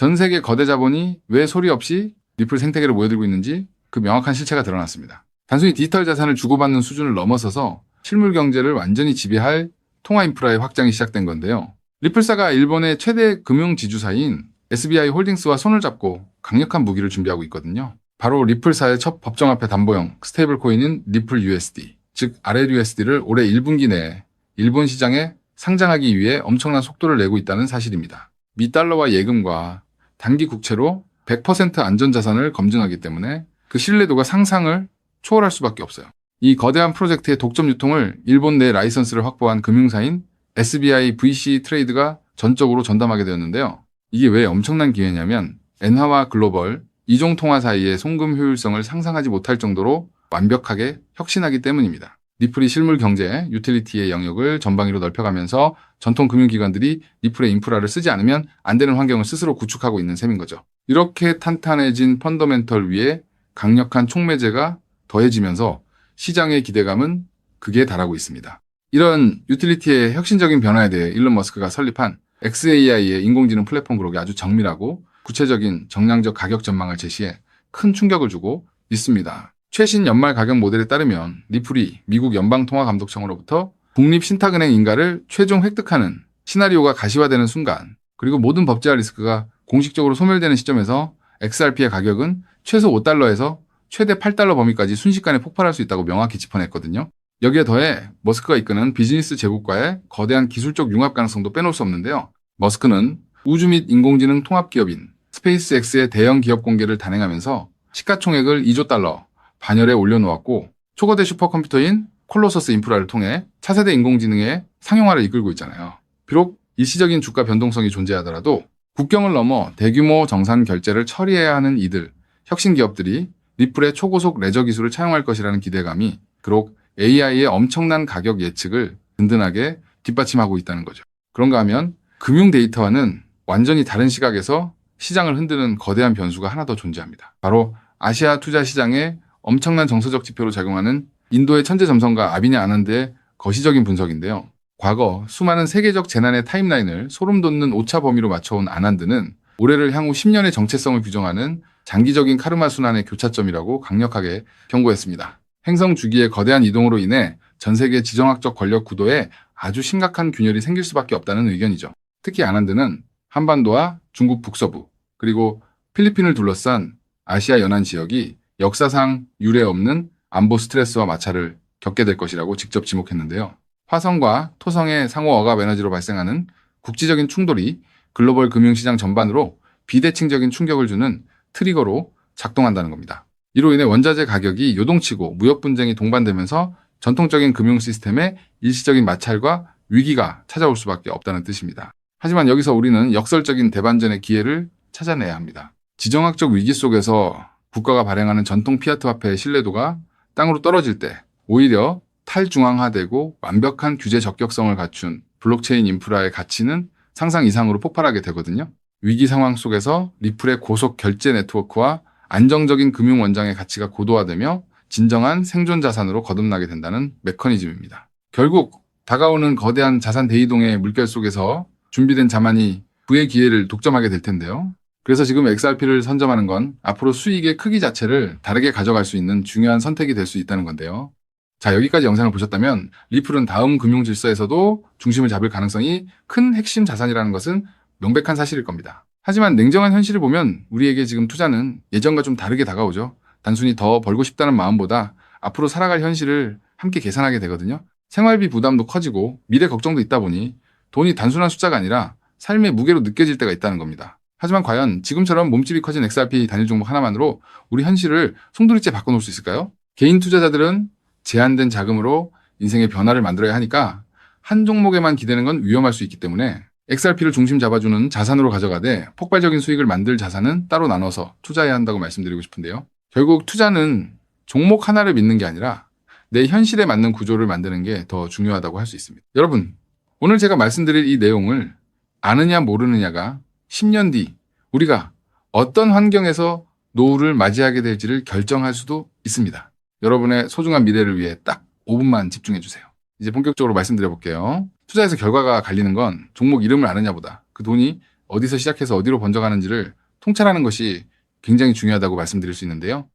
전 세계 거대 자본이 왜 소리 없이 리플 생태계를 모여들고 있는지 그 명확한 실체가 드러났습니다. 단순히 디지털 자산을 주고받는 수준을 넘어서서 실물 경제를 완전히 지배할 통화 인프라의 확장이 시작된 건데요. 리플사가 일본의 최대 금융 지주사인 SBI 홀딩스와 손을 잡고 강력한 무기를 준비하고 있거든요. 바로 리플사의 첫 법정 화폐 담보형 스테이블 코인인 리플 USD, 즉 RLUSD를 올해 1분기 내에 일본 시장에 상장하기 위해 엄청난 속도를 내고 있다는 사실입니다. 미달러와 예금과 단기 국채로 100% 안전자산을 검증하기 때문에 그 신뢰도가 상상을 초월할 수밖에 없어요. 이 거대한 프로젝트의 독점 유통을 일본 내 라이선스를 확보한 금융사인 SBI VC 트레이드가 전적으로 전담하게 되었는데요. 이게 왜 엄청난 기회냐면 엔화와 글로벌, 이종 통화 사이의 송금 효율성을 상상하지 못할 정도로 완벽하게 혁신하기 때문입니다. 리플이 실물 경제, 유틸리티의 영역을 전방위로 넓혀가면서 전통 금융기관들이 리플의 인프라를 쓰지 않으면 안 되는 환경을 스스로 구축하고 있는 셈인 거죠. 이렇게 탄탄해진 펀더멘털 위에 강력한 촉매제가 더해지면서 시장의 기대감은 극에 달하고 있습니다. 이런 유틸리티의 혁신적인 변화에 대해 일론 머스크가 설립한 xAI의 인공지능 플랫폼 그룹이 아주 정밀하고 구체적인 정량적 가격 전망을 제시해 큰 충격을 주고 있습니다. 최신 연말 가격 모델에 따르면 리플이 미국 연방통화감독청으로부터 국립신탁은행 인가를 최종 획득하는 시나리오가 가시화되는 순간, 그리고 모든 법제화 리스크가 공식적으로 소멸되는 시점에서 XRP의 가격은 최소 $5에서 최대 $8 범위까지 순식간에 폭발할 수 있다고 명확히 짚어냈거든요. 여기에 더해 머스크가 이끄는 비즈니스 제국과의 거대한 기술적 융합 가능성도 빼놓을 수 없는데요. 머스크는 우주 및 인공지능 통합기업인 스페이스X의 대형 기업 공개를 단행하면서 시가총액을 $2조 반열에 올려놓았고, 초거대 슈퍼컴퓨터인 콜로서스 인프라를 통해 차세대 인공지능의 상용화를 이끌고 있잖아요. 비록 일시적인 주가 변동성이 존재하더라도 국경을 넘어 대규모 정산 결제를 처리해야 하는 이들, 혁신 기업들이 리플의 초고속 레저 기술을 차용할 것이라는 기대감이 그록 AI의 엄청난 가격 예측을 든든하게 뒷받침하고 있다는 거죠. 그런가 하면 금융 데이터와는 완전히 다른 시각에서 시장을 흔드는 거대한 변수가 하나 더 존재합니다. 바로 아시아 투자 시장의 엄청난 정서적 지표로 작용하는 인도의 천재 점성가 아비냐 아난드의 거시적인 분석인데요. 과거 수많은 세계적 재난의 타임라인을 소름 돋는 오차 범위로 맞춰온 아난드는 올해를 향후 10년의 정체성을 규정하는 장기적인 카르마 순환의 교차점이라고 강력하게 경고했습니다. 행성 주기의 거대한 이동으로 인해 전 세계 지정학적 권력 구도에 아주 심각한 균열이 생길 수밖에 없다는 의견이죠. 특히 아난드는 한반도와 중국 북서부, 그리고 필리핀을 둘러싼 아시아 연안 지역이 역사상 유례 없는 안보 스트레스와 마찰을 겪게 될 것이라고 직접 지목했는데요. 화성과 토성의 상호 억압 에너지로 발생하는 국지적인 충돌이 글로벌 금융시장 전반으로 비대칭적인 충격을 주는 트리거로 작동한다는 겁니다. 이로 인해 원자재 가격이 요동치고 무역 분쟁이 동반되면서 전통적인 금융 시스템에 일시적인 마찰과 위기가 찾아올 수밖에 없다는 뜻입니다. 하지만 여기서 우리는 역설적인 대반전의 기회를 찾아내야 합니다. 지정학적 위기 속에서 국가가 발행하는 전통 피아트 화폐의 신뢰도가 땅으로 떨어질 때 오히려 탈중앙화되고 완벽한 규제 적격성을 갖춘 블록체인 인프라의 가치는 상상 이상으로 폭발하게 되거든요. 위기 상황 속에서 리플의 고속 결제 네트워크와 안정적인 금융 원장의 가치가 고도화되며 진정한 생존 자산으로 거듭나게 된다는 메커니즘입니다. 결국 다가오는 거대한 자산 대이동의 물결 속에서 준비된 자만이 부의 기회를 독점하게 될 텐데요. 그래서 지금 XRP를 선점하는 건 앞으로 수익의 크기 자체를 다르게 가져갈 수 있는 중요한 선택이 될 수 있다는 건데요. 자, 여기까지 영상을 보셨다면 리플은 다음 금융 질서에서도 중심을 잡을 가능성이 큰 핵심 자산이라는 것은 명백한 사실일 겁니다. 하지만 냉정한 현실을 보면 우리에게 지금 투자는 예전과 좀 다르게 다가오죠. 단순히 더 벌고 싶다는 마음보다 앞으로 살아갈 현실을 함께 계산하게 되거든요. 생활비 부담도 커지고 미래 걱정도 있다 보니 돈이 단순한 숫자가 아니라 삶의 무게로 느껴질 때가 있다는 겁니다. 하지만 과연 지금처럼 몸집이 커진 XRP 단일 종목 하나만으로 우리 현실을 송두리째 바꿔놓을 수 있을까요? 개인 투자자들은 제한된 자금으로 인생의 변화를 만들어야 하니까 한 종목에만 기대는 건 위험할 수 있기 때문에 XRP를 중심 잡아주는 자산으로 가져가되 폭발적인 수익을 만들 자산은 따로 나눠서 투자해야 한다고 말씀드리고 싶은데요. 결국 투자는 종목 하나를 믿는 게 아니라 내 현실에 맞는 구조를 만드는 게 더 중요하다고 할 수 있습니다. 여러분, 오늘 제가 말씀드릴 이 내용을 아느냐 모르느냐가 10년 뒤 우리가 어떤 환경에서 노후를 맞이하게 될지를 결정할 수도 있습니다. 여러분의 소중한 미래를 위해 딱 5분만 집중해 주세요. 이제 본격적으로 말씀드려 볼게요. 투자에서 결과가 갈리는 건 종목 이름을 아느냐보다 그 돈이 어디서 시작해서 어디로 번져가는지를 통찰하는 것이 굉장히 중요하다고 말씀드릴 수 있는데요.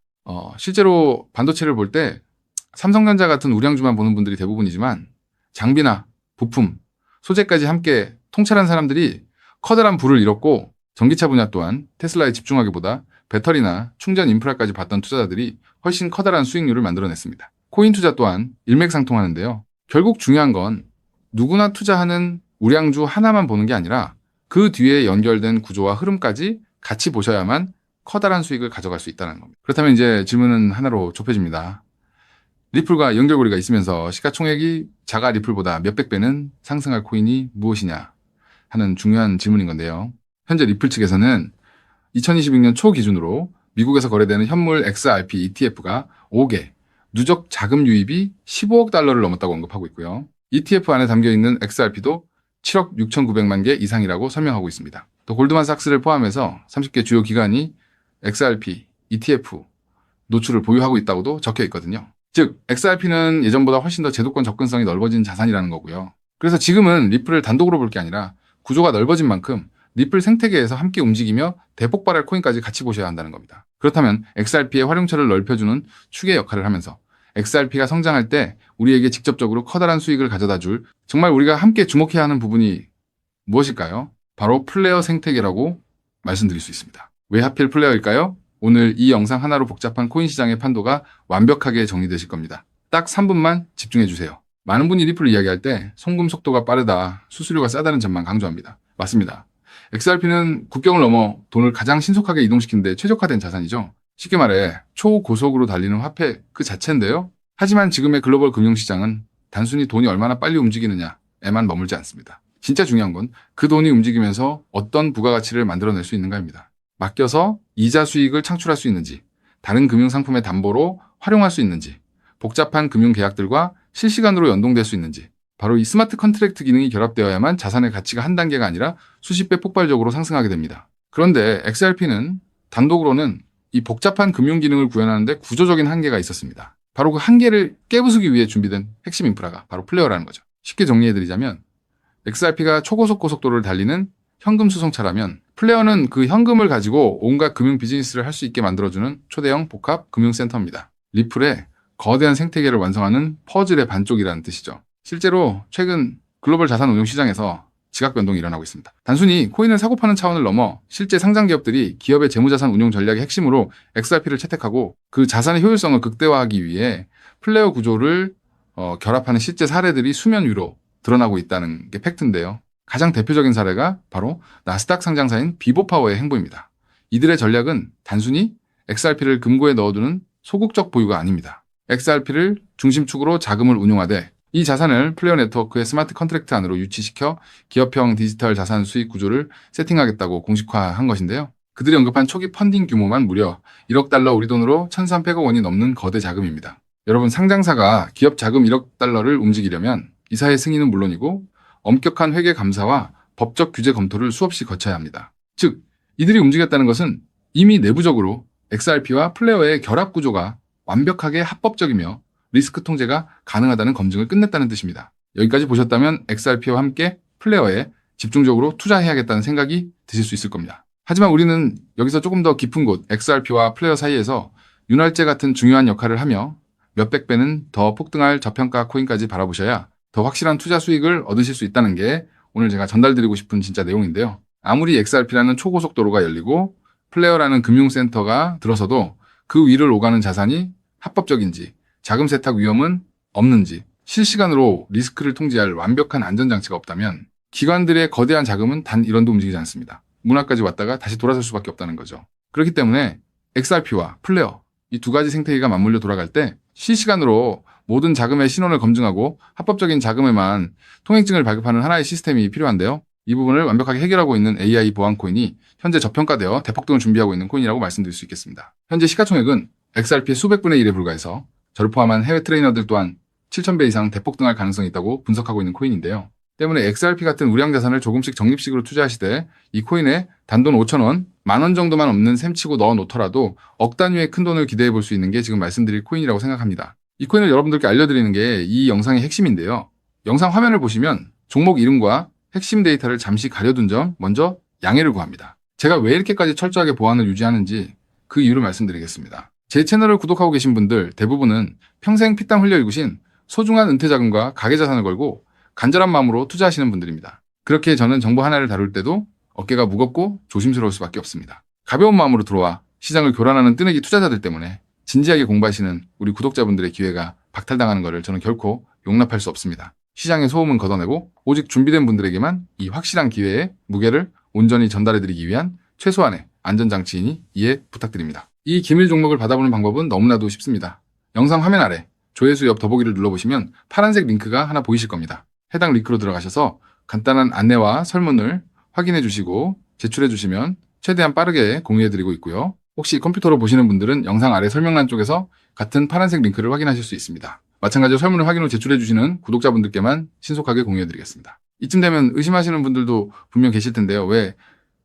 실제로 반도체를 볼 때 삼성전자 같은 우량주만 보는 분들이 대부분이지만 장비나 부품, 소재까지 함께 통찰한 사람들이 커다란 부를 잃었고 전기차 분야 또한 테슬라에 집중하기보다 배터리나 충전 인프라까지 봤던 투자자들이 훨씬 커다란 수익률을 만들어냈습니다. 코인 투자 또한 일맥상통하는데요. 결국 중요한 건 누구나 투자하는 우량주 하나만 보는 게 아니라 그 뒤에 연결된 구조와 흐름까지 같이 보셔야만 커다란 수익을 가져갈 수 있다는 겁니다. 그렇다면 이제 질문은 하나로 좁혀집니다. 리플과 연결고리가 있으면서 시가총액이 자가 리플보다 몇백 배는 상승할 코인이 무엇이냐 하는 중요한 질문인 건데요. 현재 리플 측에서는 2026년 초 기준으로 미국에서 거래되는 현물 XRP ETF가 5개, 누적 자금 유입이 15억 달러를 넘었다고 언급하고 있고요. ETF 안에 담겨있는 XRP도 7억 6,900만 개 이상이라고 설명하고 있습니다. 또 골드만삭스를 포함해서 30개 주요 기관이 XRP, ETF 노출을 보유하고 있다고도 적혀 있거든요. 즉, XRP는 예전보다 훨씬 더 제도권 접근성이 넓어진 자산이라는 거고요. 그래서 지금은 리플을 단독으로 볼 게 아니라 구조가 넓어진 만큼 리플 생태계에서 함께 움직이며 대폭발할 코인까지 같이 보셔야 한다는 겁니다. 그렇다면 XRP의 활용처를 넓혀주는 축의 역할을 하면서 XRP가 성장할 때 우리에게 직접적으로 커다란 수익을 가져다 줄 정말 우리가 함께 주목해야 하는 부분이 무엇일까요? 바로 플레이어 생태계라고 말씀드릴 수 있습니다. 왜 하필 플레이어일까요? 오늘 이 영상 하나로 복잡한 코인 시장의 판도가 완벽하게 정리되실 겁니다. 딱 3분만 집중해 주세요. 많은 분이 리플을 이야기할 때 송금 속도가 빠르다, 수수료가 싸다는 점만 강조합니다. 맞습니다. XRP는 국경을 넘어 돈을 가장 신속하게 이동시키는 데 최적화된 자산이죠. 쉽게 말해 초고속으로 달리는 화폐 그 자체인데요. 하지만 지금의 글로벌 금융시장은 단순히 돈이 얼마나 빨리 움직이느냐에만 머물지 않습니다. 진짜 중요한 건 그 돈이 움직이면서 어떤 부가가치를 만들어낼 수 있는가입니다. 맡겨서 이자 수익을 창출할 수 있는지, 다른 금융상품의 담보로 활용할 수 있는지, 복잡한 금융계약들과 실시간으로 연동될 수 있는지, 바로 이 스마트 컨트랙트 기능이 결합되어야만 자산의 가치가 한 단계가 아니라 수십 배 폭발적으로 상승하게 됩니다. 그런데 XRP는 단독으로는 이 복잡한 금융 기능을 구현하는데 구조적인 한계가 있었습니다. 바로 그 한계를 깨부수기 위해 준비된 핵심 인프라가 바로 플레이어라는 거죠. 쉽게 정리해드리자면 XRP가 초고속 고속도로를 달리는 현금 수송차라면 플레이어는 그 현금을 가지고 온갖 금융 비즈니스를 할 수 있게 만들어주는 초대형 복합 금융센터입니다. 리플의 거대한 생태계를 완성하는 퍼즐의 반쪽이라는 뜻이죠. 실제로 최근 글로벌 자산 운용 시장에서 지각 변동이 일어나고 있습니다. 단순히 코인을 사고 파는 차원을 넘어 실제 상장 기업들이 기업의 재무자산 운용 전략의 핵심으로 XRP를 채택하고 그 자산의 효율성을 극대화하기 위해 플레이어 구조를 결합하는 실제 사례들이 수면 위로 드러나고 있다는 게 팩트인데요. 가장 대표적인 사례가 바로 나스닥 상장사인 비보파워의 행보입니다. 이들의 전략은 단순히 XRP를 금고에 넣어두는 소극적 보유가 아닙니다. XRP를 중심축으로 자금을 운용하되 이 자산을 플레이어 네트워크의 스마트 컨트랙트 안으로 유치시켜 기업형 디지털 자산 수익 구조를 세팅하겠다고 공식화한 것인데요. 그들이 언급한 초기 펀딩 규모만 무려 1억 달러 우리 돈으로 1,300억 원이 넘는 거대 자금입니다. 여러분, 상장사가 기업 자금 1억 달러를 움직이려면 이사의 승인은 물론이고 엄격한 회계 감사와 법적 규제 검토를 수없이 거쳐야 합니다. 즉, 이들이 움직였다는 것은 이미 내부적으로 XRP와 플레이어의 결합 구조가 완벽하게 합법적이며 리스크 통제가 가능하다는 검증을 끝냈다는 뜻입니다. 여기까지 보셨다면 XRP와 함께 플레이어에 집중적으로 투자해야겠다는 생각이 드실 수 있을 겁니다. 하지만 우리는 여기서 조금 더 깊은 곳 XRP와 플레이어 사이에서 윤활제 같은 중요한 역할을 하며 몇백 배는 더 폭등할 저평가 코인까지 바라보셔야 더 확실한 투자 수익을 얻으실 수 있다는 게 오늘 제가 전달드리고 싶은 진짜 내용인데요. 아무리 XRP라는 초고속도로가 열리고 플레이어라는 금융센터가 들어서도 그 위를 오가는 자산이 합법적인지, 자금 세탁 위험은 없는지, 실시간으로 리스크를 통제할 완벽한 안전장치가 없다면 기관들의 거대한 자금은 단 1원도 움직이지 않습니다. 문화까지 왔다가 다시 돌아설 수밖에 없다는 거죠. 그렇기 때문에 XRP와 플레이어, 이 두 가지 생태계가 맞물려 돌아갈 때 실시간으로 모든 자금의 신원을 검증하고 합법적인 자금에만 통행증을 발급하는 하나의 시스템이 필요한데요. 이 부분을 완벽하게 해결하고 있는 AI 보안 코인이 현재 저평가되어 대폭등을 준비하고 있는 코인이라고 말씀드릴 수 있겠습니다. 현재 시가총액은 XRP의 수백 분의 1에 불과해서 저를 포함한 해외 트레이너들 또한 7,000배 이상 대폭등할 가능성이 있다고 분석하고 있는 코인인데요. 때문에 XRP 같은 우량 자산을 조금씩 적립식으로 투자하시되 이 코인에 단돈 5,000원, 10,000원 정도만 없는 셈치고 넣어 놓더라도 억 단위의 큰 돈을 기대해 볼 수 있는 게 지금 말씀드릴 코인이라고 생각합니다. 이 코인을 여러분들께 알려드리는 게 이 영상의 핵심인데요. 영상 화면을 보시면 종목 이름과 핵심 데이터를 잠시 가려둔 점 먼저 양해를 구합니다. 제가 왜 이렇게까지 철저하게 보안을 유지하는지 그 이유를 말씀드리겠습니다. 제 채널을 구독하고 계신 분들 대부분은 평생 피땀 흘려 일구신 소중한 은퇴자금과 가계자산을 걸고 간절한 마음으로 투자하시는 분들입니다. 그렇게 저는 정보 하나를 다룰 때도 어깨가 무겁고 조심스러울 수밖에 없습니다. 가벼운 마음으로 들어와 시장을 교란하는 뜨내기 투자자들 때문에 진지하게 공부하시는 우리 구독자분들의 기회가 박탈당하는 것을 저는 결코 용납할 수 없습니다. 시장의 소음은 걷어내고 오직 준비된 분들에게만 이 확실한 기회의 무게를 온전히 전달해드리기 위한 최소한의 안전장치이니 이해 부탁드립니다. 이 기밀 종목을 받아보는 방법은 너무나도 쉽습니다. 영상 화면 아래 조회수 옆 더보기를 눌러보시면 파란색 링크가 하나 보이실 겁니다. 해당 링크로 들어가셔서 간단한 안내와 설문을 확인해 주시고 제출해 주시면 최대한 빠르게 공유해드리고 있고요. 혹시 컴퓨터로 보시는 분들은 영상 아래 설명란 쪽에서 같은 파란색 링크를 확인하실 수 있습니다. 마찬가지로 설문을 확인 후 제출해 주시는 구독자분들께만 신속하게 공유해드리겠습니다. 이쯤 되면 의심하시는 분들도 분명 계실 텐데요. 왜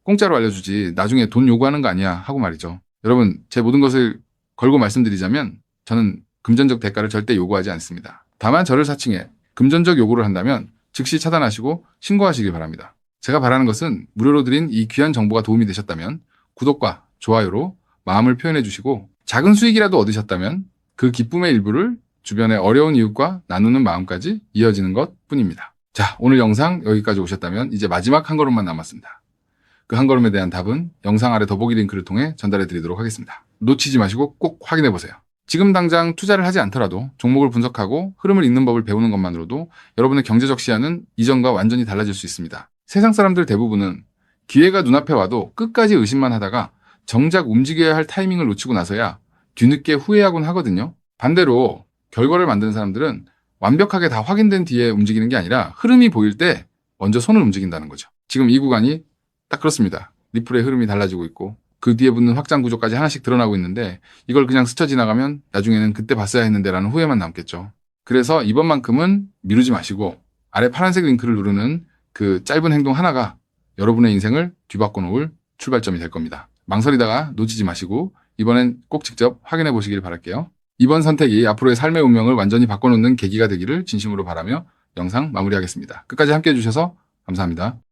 공짜로 알려주지 나중에 돈 요구하는 거 아니야 하고 말이죠. 여러분, 제 모든 것을 걸고 말씀드리자면 저는 금전적 대가를 절대 요구하지 않습니다. 다만 저를 사칭해 금전적 요구를 한다면 즉시 차단하시고 신고하시길 바랍니다. 제가 바라는 것은 무료로 드린 이 귀한 정보가 도움이 되셨다면 구독과 좋아요로 마음을 표현해 주시고 작은 수익이라도 얻으셨다면 그 기쁨의 일부를 주변의 어려운 이웃과 나누는 마음까지 이어지는 것 뿐입니다. 자, 오늘 영상 여기까지 오셨다면 이제 마지막 한 걸음만 남았습니다. 그 한 걸음에 대한 답은 영상 아래 더보기 링크를 통해 전달해 드리도록 하겠습니다. 놓치지 마시고 꼭 확인해 보세요. 지금 당장 투자를 하지 않더라도 종목을 분석하고 흐름을 읽는 법을 배우는 것만으로도 여러분의 경제적 시야는 이전과 완전히 달라질 수 있습니다. 세상 사람들 대부분은 기회가 눈앞에 와도 끝까지 의심만 하다가 정작 움직여야 할 타이밍을 놓치고 나서야 뒤늦게 후회하곤 하거든요. 반대로 결과를 만드는 사람들은 완벽하게 다 확인된 뒤에 움직이는 게 아니라 흐름이 보일 때 먼저 손을 움직인다는 거죠. 지금 이 구간이 딱 그렇습니다. 리플의 흐름이 달라지고 있고 그 뒤에 붙는 확장 구조까지 하나씩 드러나고 있는데 이걸 그냥 스쳐 지나가면 나중에는 그때 봤어야 했는데 라는 후회만 남겠죠. 그래서 이번만큼은 미루지 마시고 아래 파란색 링크를 누르는 그 짧은 행동 하나가 여러분의 인생을 뒤바꿔 놓을 출발점이 될 겁니다. 망설이다가 놓치지 마시고 이번엔 꼭 직접 확인해 보시길 바랄게요. 이번 선택이 앞으로의 삶의 운명을 완전히 바꿔놓는 계기가 되기를 진심으로 바라며 영상 마무리하겠습니다. 끝까지 함께해 주셔서 감사합니다.